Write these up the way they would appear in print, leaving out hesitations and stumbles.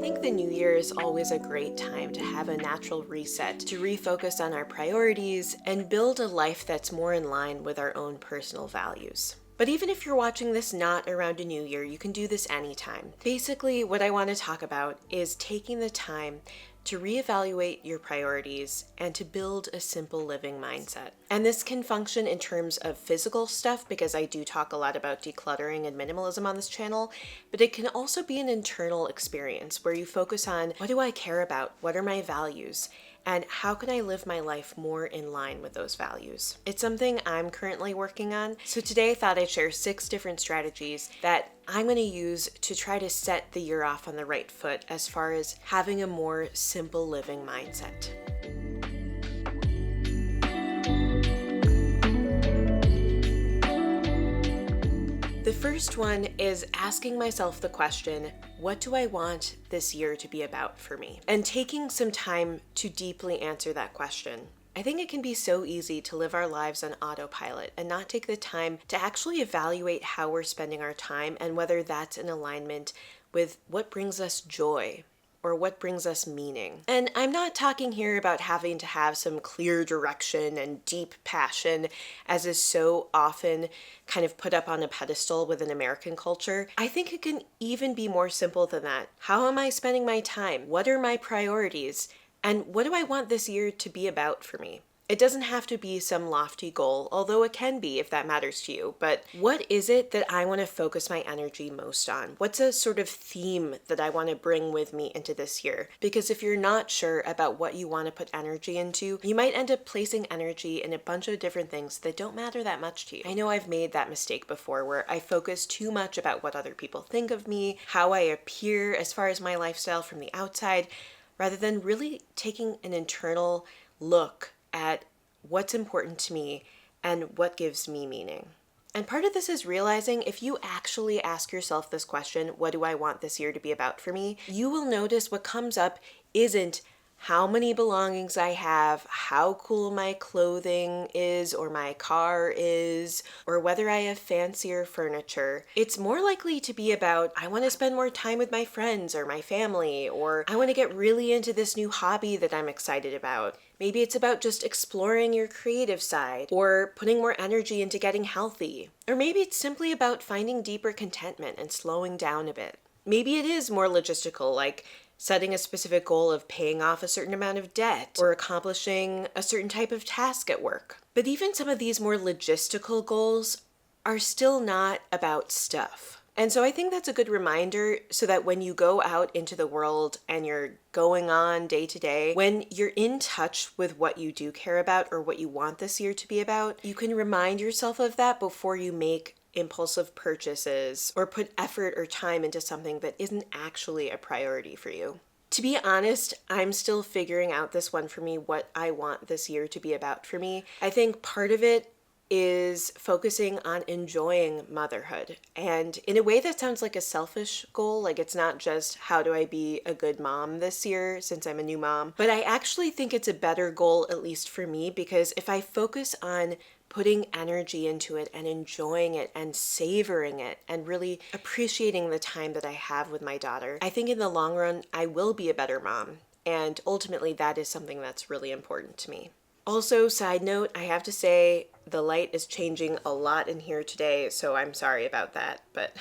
think the new year is always a great time to have a natural reset, to refocus on our priorities, and build a life that's more in line with our own personal values. But even if you're watching this not around a new year, you can do this anytime. Basically, what I want to talk about is taking the time to reevaluate your priorities and to build a simple living mindset. And this can function in terms of physical stuff, because I do talk a lot about decluttering and minimalism on this channel, but it can also be an internal experience where you focus on, what do I care about? What are my values? And how can I live my life more in line with those values? It's something I'm currently working on. So today I thought I'd share 6 different strategies that I'm going to use to try to set the year off on the right foot as far as having a more simple living mindset. The first one is asking myself the question, what do I want this year to be about for me? And taking some time to deeply answer that question. I think it can be so easy to live our lives on autopilot and not take the time to actually evaluate how we're spending our time and whether that's in alignment with what brings us joy or what brings us meaning. And I'm not talking here about having to have some clear direction and deep passion, as is so often kind of put up on a pedestal within American culture. I think it can even be more simple than that. How am I spending my time? What are my priorities? And what do I want this year to be about for me? It doesn't have to be some lofty goal, although it can be if that matters to you. But what is it that I want to focus my energy most on? What's a sort of theme that I want to bring with me into this year? Because if you're not sure about what you want to put energy into, you might end up placing energy in a bunch of different things that don't matter that much to you. I know I've made that mistake before where I focus too much about what other people think of me, how I appear as far as my lifestyle from the outside, rather than really taking an internal look at what's important to me and what gives me meaning. And part of this is realizing if you actually ask yourself this question, what do I want this year to be about for me? You will notice what comes up isn't how many belongings I have, how cool my clothing is or my car is, or whether I have fancier furniture. It's more likely to be about, I want to spend more time with my friends or my family, or I want to get really into this new hobby that I'm excited about. Maybe it's about just exploring your creative side or putting more energy into getting healthy. Or maybe it's simply about finding deeper contentment and slowing down a bit. Maybe it is more logistical, like setting a specific goal of paying off a certain amount of debt or accomplishing a certain type of task at work. But even some of these more logistical goals are still not about stuff. And so I think that's a good reminder so that when you go out into the world and you're going on day to day, when you're in touch with what you do care about or what you want this year to be about, you can remind yourself of that before you make impulsive purchases or put effort or time into something that isn't actually a priority for you. To be honest, I'm still figuring out this one for me, what I want this year to be about for me. I think part of it is focusing on enjoying motherhood. And in a way that sounds like a selfish goal, like it's not just how do I be a good mom this year since I'm a new mom, but I actually think it's a better goal, at least for me, because if I focus on putting energy into it and enjoying it and savoring it and really appreciating the time that I have with my daughter, I think in the long run, I will be a better mom. And ultimately, that is something that's really important to me. Also, side note, I have to say the light is changing a lot in here today, so I'm sorry about that, but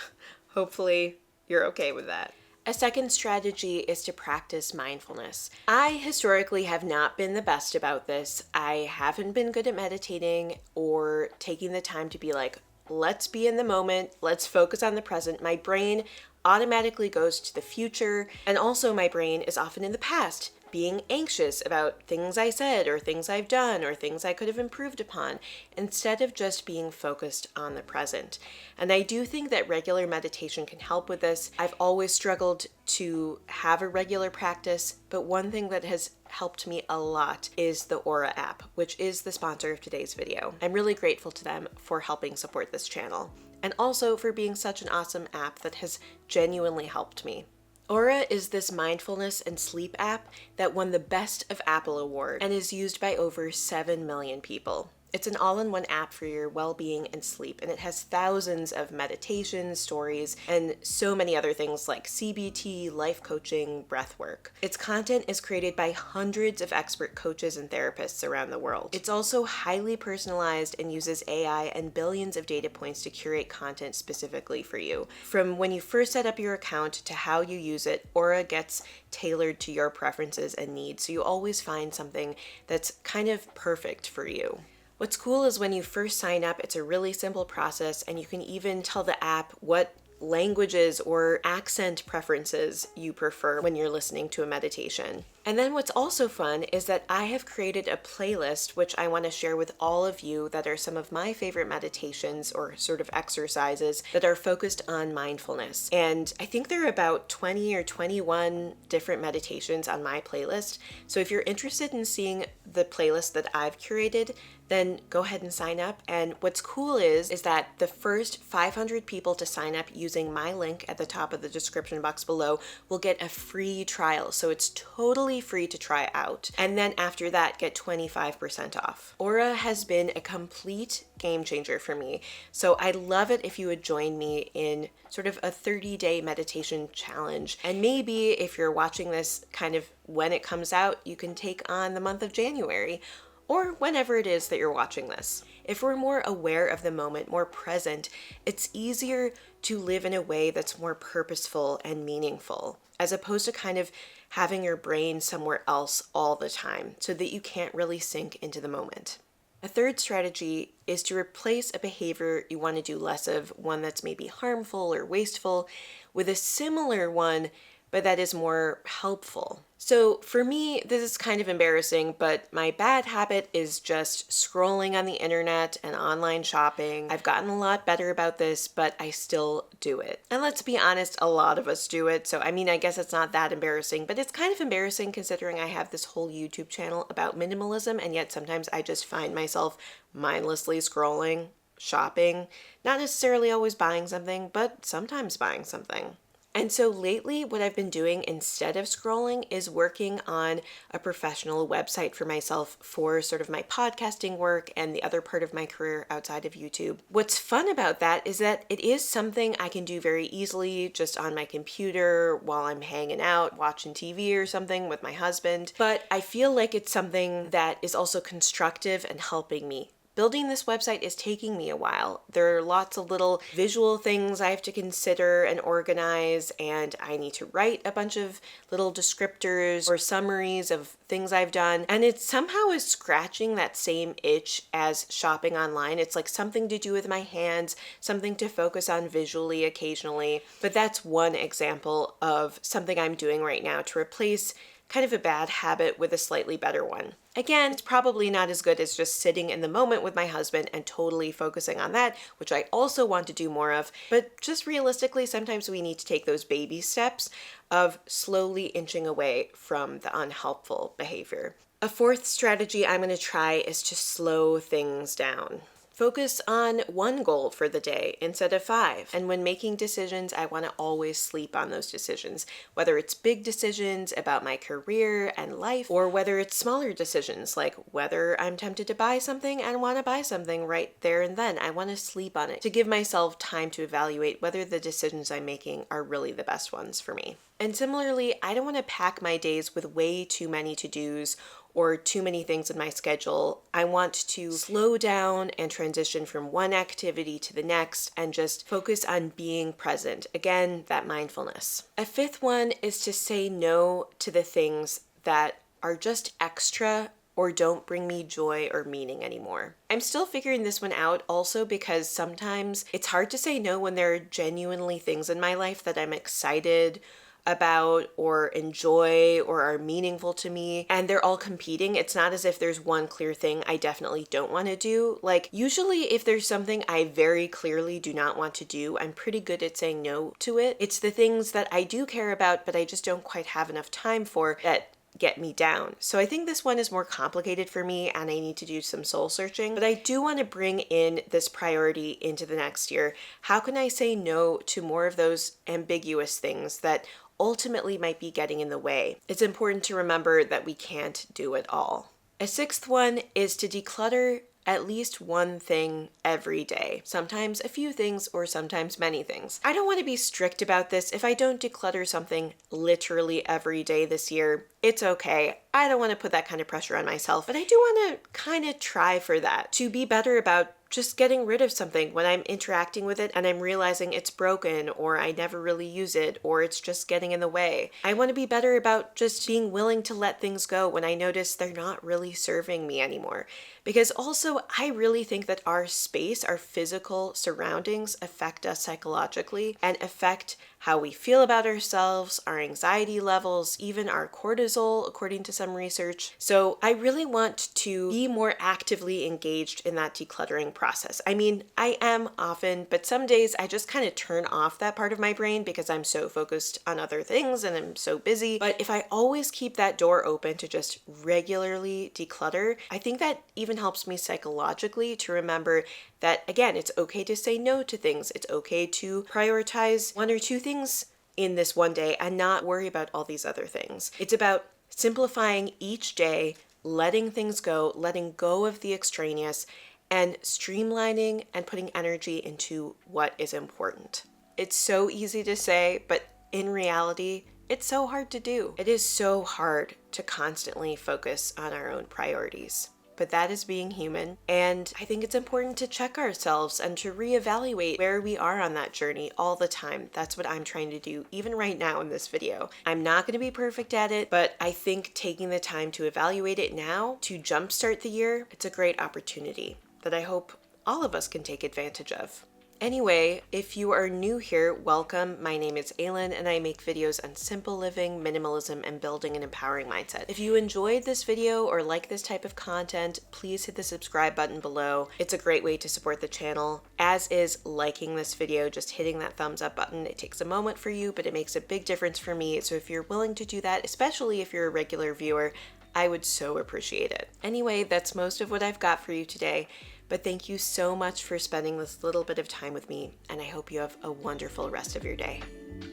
hopefully you're okay with that. A second strategy is to practice mindfulness. I historically have not been the best about this. I haven't been good at meditating or taking the time to be like, let's be in the moment, let's focus on the present. My brain automatically goes to the future, and also my brain is often in the past, being anxious about things I said or things I've done or things I could have improved upon, instead of just being focused on the present. And I do think that regular meditation can help with this. I've always struggled to have a regular practice, but one thing that has helped me a lot is the Aura app, which is the sponsor of today's video. I'm really grateful to them for helping support this channel, and also for being such an awesome app that has genuinely helped me. Aura is this mindfulness and sleep app that won the Best of Apple award and is used by over 7 million people. It's an all-in-one app for your well-being and sleep, and it has thousands of meditations, stories, and so many other things like CBT, life coaching, breath work. Its content is created by hundreds of expert coaches and therapists around the world. It's also highly personalized and uses AI and billions of data points to curate content specifically for you. From when you first set up your account to how you use it, Aura gets tailored to your preferences and needs, so you always find something that's kind of perfect for you. What's cool is when you first sign up, it's a really simple process, and you can even tell the app what languages or accent preferences you prefer when you're listening to a meditation. And then what's also fun is that I have created a playlist which I want to share with all of you that are some of my favorite meditations or sort of exercises that are focused on mindfulness. And I think there are about 20 or 21 different meditations on my playlist. So if you're interested in seeing the playlist that I've curated, then go ahead and sign up. And what's cool is that the first 500 people to sign up using my link at the top of the description box below will get a free trial. So it's totally free to try out. And then after that, get 25% off. Aura has been a complete game changer for me. So I'd love it if you would join me in sort of a 30-day meditation challenge. And maybe if you're watching this kind of when it comes out, you can take on the month of January, or whenever it is that you're watching this. If we're more aware of the moment, more present, it's easier to live in a way that's more purposeful and meaningful, as opposed to kind of having your brain somewhere else all the time, so that you can't really sink into the moment. A third strategy is to replace a behavior you want to do less of, one that's maybe harmful or wasteful, with a similar one but that is more helpful. So for me, this is kind of embarrassing, but my bad habit is just scrolling on the internet and online shopping. I've gotten a lot better about this, but I still do it. And let's be honest, a lot of us do it. So I mean, I guess it's not that embarrassing, but it's kind of embarrassing considering I have this whole YouTube channel about minimalism, and yet sometimes I just find myself mindlessly scrolling, shopping, not necessarily always buying something, but sometimes buying something. And so lately, what I've been doing instead of scrolling is working on a professional website for myself for sort of my podcasting work and the other part of my career outside of YouTube. What's fun about that is that it is something I can do very easily just on my computer while I'm hanging out, watching TV or something with my husband. But I feel like it's something that is also constructive and helping me. Building this website is taking me a while. There are lots of little visual things I have to consider and organize, and I need to write a bunch of little descriptors or summaries of things I've done. And it somehow is scratching that same itch as shopping online. It's like something to do with my hands, something to focus on visually occasionally. But that's one example of something I'm doing right now to replace kind of a bad habit with a slightly better one. Again, it's probably not as good as just sitting in the moment with my husband and totally focusing on that, which I also want to do more of. But just realistically, sometimes we need to take those baby steps of slowly inching away from the unhelpful behavior. A fourth strategy I'm going to try is to slow things down. Focus on one goal for the day instead of 5. And when making decisions, I want to always sleep on those decisions, whether it's big decisions about my career and life, or whether it's smaller decisions like whether I'm tempted to buy something and want to buy something right there and then. I want to sleep on it to give myself time to evaluate whether the decisions I'm making are really the best ones for me. And similarly, I don't want to pack my days with way too many to-dos or too many things in my schedule. I want to slow down and transition from one activity to the next and just focus on being present. Again, that mindfulness. A fifth one is to say no to the things that are just extra or don't bring me joy or meaning anymore. I'm still figuring this one out also because sometimes it's hard to say no when there are genuinely things in my life that I'm excited about or enjoy or are meaningful to me, and they're all competing. It's not as if there's one clear thing I definitely don't want to do. Like usually if there's something I very clearly do not want to do, I'm pretty good at saying no to it. It's the things that I do care about but I just don't quite have enough time for that get me down. So I think this one is more complicated for me and I need to do some soul searching, but I do want to bring in this priority into the next year. How can I say no to more of those ambiguous things that ultimately might be getting in the way? It's important to remember that we can't do it all. A sixth one is to declutter at least one thing every day. Sometimes a few things or sometimes many things. I don't want to be strict about this. If I don't declutter something literally every day this year, it's okay. I don't want to put that kind of pressure on myself, but I do want to kind of try for that, to be better about just getting rid of something when I'm interacting with it and I'm realizing it's broken or I never really use it or it's just getting in the way. I want to be better about just being willing to let things go when I notice they're not really serving me anymore. Because also, I really think that our space, our physical surroundings affect us psychologically and affect how we feel about ourselves, our anxiety levels, even our cortisol, according to some research. So I really want to be more actively engaged in that decluttering process. I mean, I am often, but some days I just kind of turn off that part of my brain because I'm so focused on other things and I'm so busy. But if I always keep that door open to just regularly declutter, I think that even helps me psychologically to remember that, again, it's okay to say no to things. It's okay to prioritize one or two things in this one day and not worry about all these other things. It's about simplifying each day, letting things go, letting go of the extraneous, and streamlining and putting energy into what is important. It's so easy to say, but in reality, it's so hard to do. It is so hard to constantly focus on our own priorities. But that is being human. And I think it's important to check ourselves and to reevaluate where we are on that journey all the time. That's what I'm trying to do, even right now in this video. I'm not going to be perfect at it, but I think taking the time to evaluate it now to jumpstart the year, it's a great opportunity that I hope all of us can take advantage of. Anyway, if you are new here, welcome. My name is Aylin and I make videos on simple living, minimalism, and building an empowering mindset. If you enjoyed this video or like this type of content, please hit the subscribe button below. It's a great way to support the channel, as is liking this video, just hitting that thumbs up button. It takes a moment for you, but it makes a big difference for me. So if you're willing to do that, especially if you're a regular viewer, I would so appreciate it. Anyway, that's most of what I've got for you today. But thank you so much for spending this little bit of time with me, and I hope you have a wonderful rest of your day.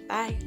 Bye.